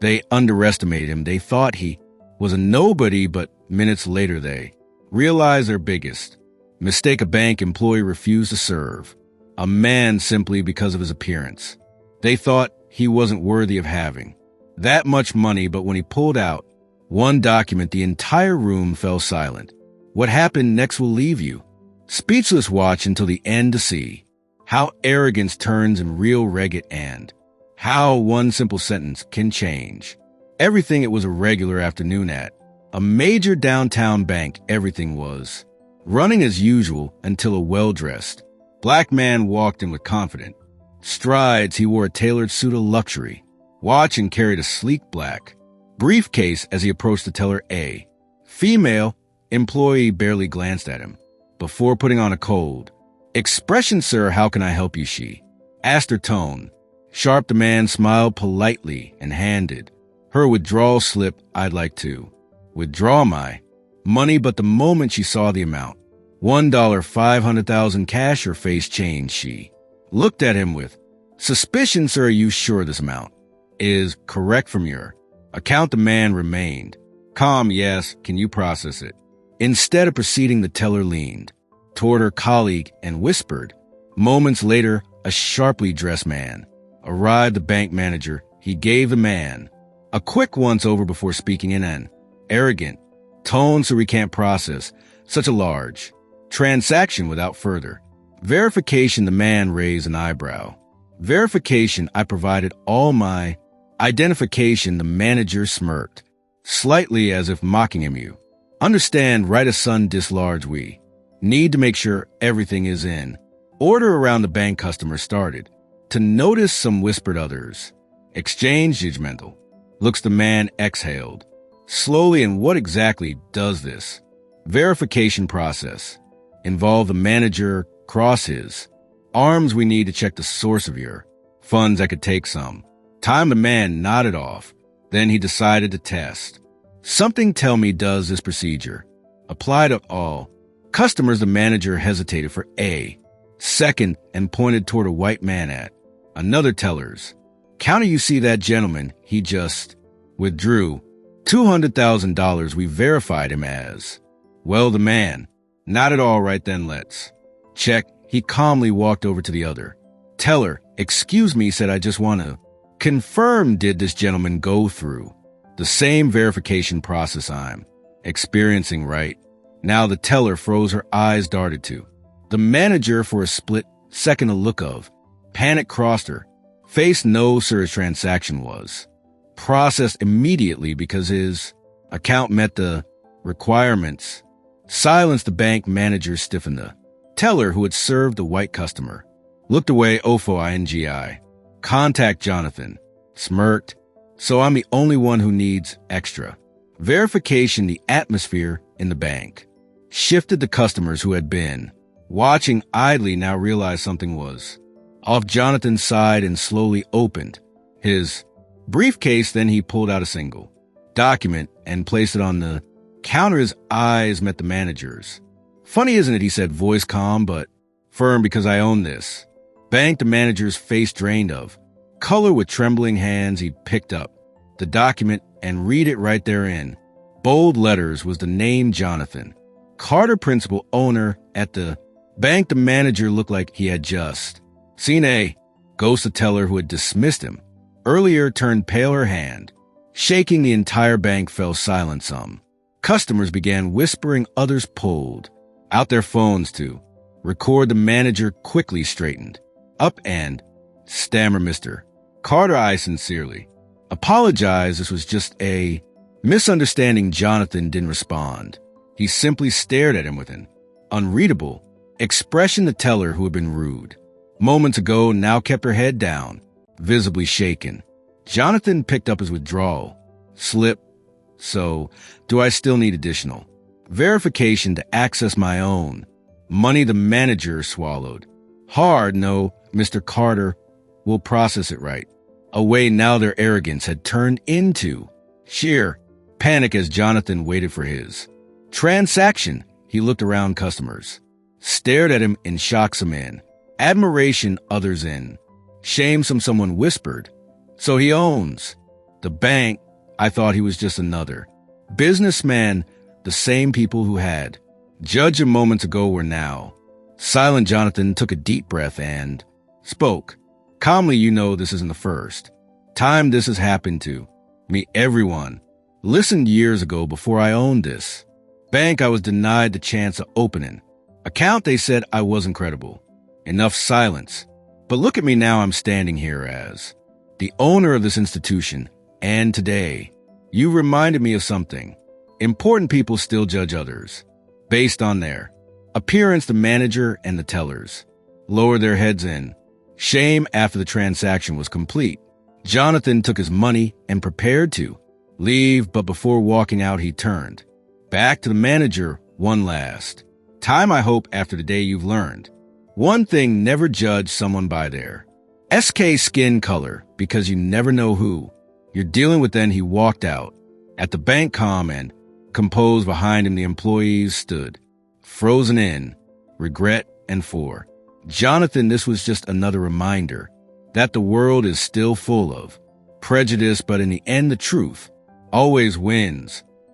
They underestimated him. They thought he was a nobody, but minutes later they realized their biggest mistake. A bank employee refused to serve a man simply because of his appearance. They thought he wasn't worthy of having that much money, but when he pulled out one document, the entire room fell silent. What happened next will leave you speechless. Watch until the end to see how arrogance turns in real regret and how one simple sentence can change everything. It was a regular afternoon at a major downtown bank. Everything was running as usual until a well-dressed black man walked in with confident strides. He wore a tailored suit of luxury watch and carried a sleek black briefcase. As he approached the teller, a female employee barely glanced at him before putting on a cold expression. "Sir, how can I help you?" she asked, her tone sharp. The man smiled politely and handed her a withdrawal slip. "I'd like to withdraw my money," but the moment she saw the amount, $1,500,000 cash, her face changed. She looked at him with suspicion. "Sir, are you sure this amount is correct from your account?" The man remained calm. "Yes, can you process it?" Instead of proceeding, the teller leaned toward her colleague and whispered. Moments later, a sharply dressed man arrived. The bank manager. He gave the man a quick once-over before speaking in an arrogant tone. "So we can't process such a large transaction without further verification." The man raised an eyebrow. "Verification? I provided all my identification." The manager smirked slightly as if mocking him. "You understand, right? A son this large. We need to make sure everything is in order around the bank." Customers started to notice. Some whispered, others exchanged judgmental looks. The man exhaled slowly. "And what exactly does this verification process involve?" The manager crossed his arms. "We need to check the source of your funds. That could take some time." The man nodded off. Then he decided to test something. "Tell me, does this procedure apply to all customers?" The manager hesitated for a second and pointed toward a white man at another teller's counter. "You see that gentleman? He just withdrew $200,000. We verified him as well." The man nodded. "All right, then let's check." He calmly walked over to the other teller. "Excuse me," said, "I just want to confirm, did this gentleman go through the same verification process I'm experiencing right now?" The teller froze. Her eyes darted to the manager. For a split second, a look of panic crossed her face. "No, sir, his transaction was processed immediately because his account met the requirements." Silence. The bank manager stiffened. The teller, who had served the white customer, looked away. "Ofo INGI. Contact Jonathan." Smirked. "So I'm the only one who needs extra verification." The atmosphere in the bank shifted. The customers who had been watching idly now realized something was off. Jonathan sighed and slowly opened his briefcase. Then he pulled out a single document and placed it on the counter. His eyes met the manager's. "Funny, isn't it?" he said, voice calm but firm. "Because I own this bank." The manager's face drained of color. With trembling hands, he picked up the document and read it. Right therein, bold letters, was the name Jonathan Carter, principal owner at the bank. The manager looked like he had just seen a ghost. The teller, who had dismissed him earlier, turned pale. Her hand shaking. The entire bank fell silent. Some customers began whispering. Others pulled out their phones to record. The manager quickly straightened up and stammered, "Mr. Carter, I sincerely apologize. This was just a misunderstanding." Jonathan didn't respond. He simply stared at him with an unreadable expression. The teller, who had been rude moments ago, now kept her head down, visibly shaken. Jonathan picked up his withdrawal slip. "So, do I still need additional verification to access my own money?" The manager swallowed hard. "No, Mr. Carter will process it right away." Now their arrogance had turned into sheer panic as Jonathan waited for his transaction. He looked around. Customers stared at him in shock, some in admiration, others in shame. Someone whispered, "So he owns The bank, I thought he was just another. Businessman, the same people who had judged him moments ago were now. Silent Jonathan took a deep breath and spoke. Calmly, you know this isn't the first time this has happened to me. Everyone listened years ago before I owned this bank. I was denied the chance of opening account. They said I wasn't credible. Enough silence. But look at me now. I'm standing here as the owner of this institution. And today, you reminded me of something. Important people still judge others based on their appearance. The manager and the tellers lower their heads in shame after the transaction was complete. Jonathan took his money and prepared to leave, but before walking out, he turned back to the manager one last time. I hope after the day you've learned one thing: never judge someone by their skin color, because you never know who you're dealing with. Then he walked out. At the bank, calm and composed. Behind him, the employees stood, frozen in regret. And for Jonathan, this was just another reminder that the world is still full of prejudice, but in the end, the truth always wins.